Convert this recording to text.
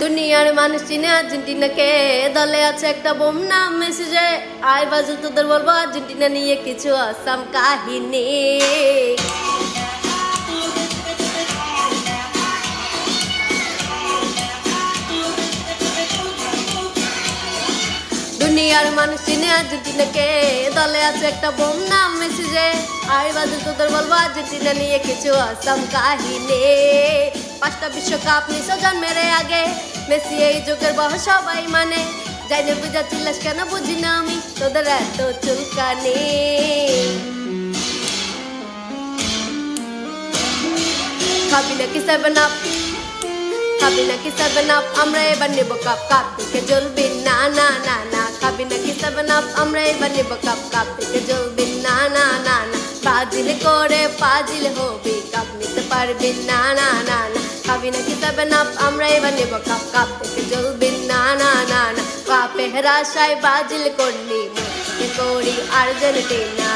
দুনিয়ার মানুষ চিনে আর্জেন্টিনাকে, দলে আছে একটা বোম নাম মেসেজে। আয় বাজু তোদের বলবো আর্জেন্টিনা নিয়ে কিছু আসাম কাহিনী। দুনিয়ার মানুষ চিনে আর্জেন্টিনাকে, দলে আছে একটা বোম নাম মেসেজে। আয় বাজু তোদের বলবো আর্জেন্টিনা নিয়ে কিছু আসাম কাহিনী। 5টা বিশ্বকাপ নিছ জন্মের আগে, মেসি এই যুগের বড় সবাই মানে। জানি বুঝা চিল্লাস কেন বুঝি না আমি তোদের এত চুলকানি। খাবি নাকি 7 আপ, খাবি নাকি 7 আপ, আমরা এবার নেব কাপ। কাপ থেকে জ্বলবি না না না না। খাবি নাকি 7 আপ, আমরা এবার নেব কাপ। কাপ থেকে জ্বলবি না না না না। ফাজিল করে ফাজিল হবি, কাপ নিতে পারবি না না না না। খাবি নাকি 7 আপ, আমরা এবার নেব কাপ। কাপ থেকে জ্বলবি না না না না। কাপে হেরাশায় বাজিল করলি, করি আর্জেন্টিনা।